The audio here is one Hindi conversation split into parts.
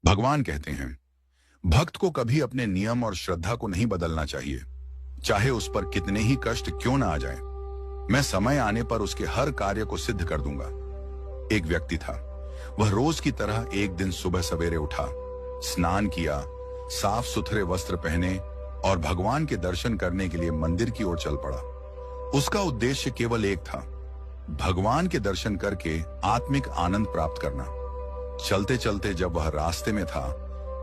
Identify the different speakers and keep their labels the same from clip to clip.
Speaker 1: भगवान कहते हैं, भक्त को कभी अपने नियम और श्रद्धा को नहीं बदलना चाहिए, चाहे उस पर कितने ही कष्ट क्यों ना आ जाएं। मैं समय आने पर उसके हर कार्य को सिद्ध कर दूंगा। एक व्यक्ति था। वह रोज की तरह एक दिन सुबह सवेरे उठा, स्नान किया, साफ सुथरे वस्त्र पहने और भगवान के दर्शन करने के लिए मंदिर की ओर चल पड़ा। उसका उद्देश्य केवल एक था, भगवान के दर्शन करके आत्मिक आनंद प्राप्त करना। चलते चलते जब वह रास्ते में था,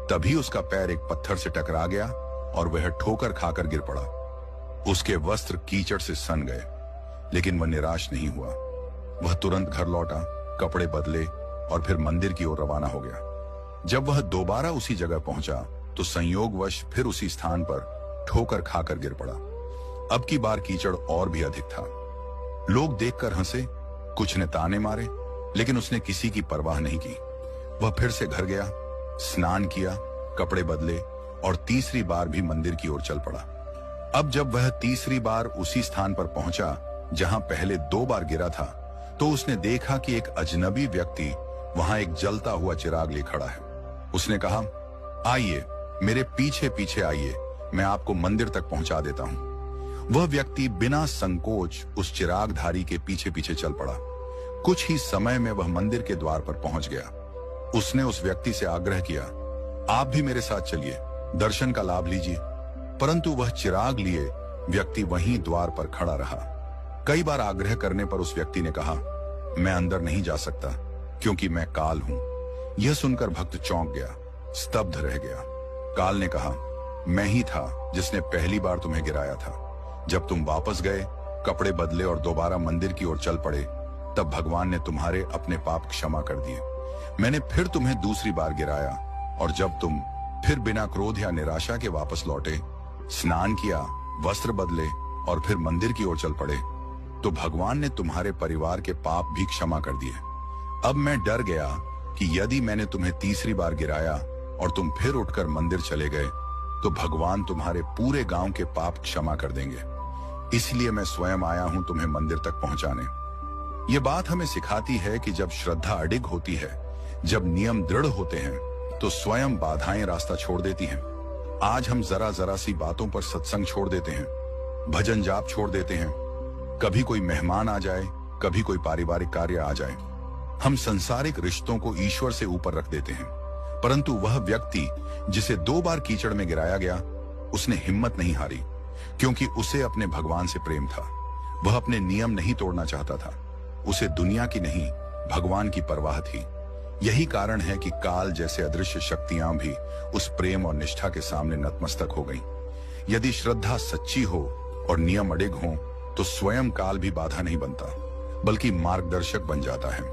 Speaker 1: तभी उसका पैर एक पत्थर से टकरा गया और वह ठोकर खाकर गिर पड़ा। उसके वस्त्र कीचड़ से सन गए, लेकिन वह निराश नहीं हुआ। वह तुरंत घर लौटा, कपड़े बदले और फिर मंदिर की ओर रवाना हो गया। जब वह दोबारा उसी जगह पहुंचा तो संयोगवश फिर उसी स्थान पर ठोकर खाकर गिर पड़ा। अब की बार कीचड़ और भी अधिक था। लोग देखकर हंसे, कुछ ने ताने मारे, लेकिन उसने किसी की परवाह नहीं की। वह फिर से घर गया, स्नान किया, कपड़े बदले और तीसरी बार भी मंदिर की ओर चल पड़ा। अब जब वह तीसरी बार उसी स्थान पर पहुंचा जहां पहले 2 बार गिरा था, तो उसने देखा कि एक अजनबी व्यक्ति वहां एक जलता हुआ चिराग ले खड़ा है। उसने कहा, आइए मेरे पीछे पीछे आइए, मैं आपको मंदिर तक पहुंचा देता हूं। वह व्यक्ति बिना संकोच उस चिरागधारी के पीछे पीछे चल पड़ा। कुछ ही समय में वह मंदिर के द्वार पर पहुंच गया। उसने उस व्यक्ति से आग्रह किया, आप भी मेरे साथ चलिए, दर्शन का लाभ लीजिए। परंतु वह चिराग लिए व्यक्ति वहीं द्वार पर खड़ा रहा। कई बार आग्रह करने पर उस व्यक्ति ने कहा, मैं अंदर नहीं जा सकता क्योंकि मैं काल हूं। यह सुनकर भक्त चौंक गया, स्तब्ध रह गया। काल ने कहा, मैं ही था जिसने पहली बार तुम्हें गिराया था। जब तुम वापस गए, कपड़े बदले और दोबारा मंदिर की ओर चल पड़े, तब भगवान ने तुम्हारे अपने पाप क्षमा कर दिए। मैंने फिर तुम्हें दूसरी बार गिराया और जब तुम फिर बिना क्रोध या निराशा के वापस लौटे, स्नान किया, वस्त्र बदले और फिर मंदिर की ओर चल पड़े, तो भगवान ने तुम्हारे परिवार के पाप भी क्षमा कर दिए। अब मैं डर गया कि यदि मैंने तुम्हें तीसरी बार गिराया और तुम फिर उठकर मंदिर चले गए, तो भगवान तुम्हारे पूरे गांव के पाप क्षमा कर देंगे। इसलिए मैं स्वयं आया हूं तुम्हें मंदिर तक पहुंचाने। ये बात हमें सिखाती है कि जब श्रद्धा अडिग होती है, जब नियम दृढ़ होते हैं, तो स्वयं बाधाएं रास्ता छोड़ देती हैं। आज हम जरा जरा सी बातों पर सत्संग छोड़ देते हैं, भजन जाप छोड़ देते हैं। कभी कोई मेहमान आ जाए, कभी कोई पारिवारिक कार्य आ जाए, हम संसारिक रिश्तों को ईश्वर से ऊपर रख देते हैं। परंतु वह व्यक्ति जिसे 2 बार कीचड़ में गिराया गया, उसने हिम्मत नहीं हारी, क्योंकि उसे अपने भगवान से प्रेम था। वह अपने नियम नहीं तोड़ना चाहता था। उसे दुनिया की नहीं, भगवान की परवाह थी। यही कारण है कि काल जैसे अदृश्य शक्तियां भी उस प्रेम और निष्ठा के सामने नतमस्तक हो गईं। यदि श्रद्धा सच्ची हो और नियम अडिग हो, तो स्वयं काल भी बाधा नहीं बनता, बल्कि मार्गदर्शक बन जाता है।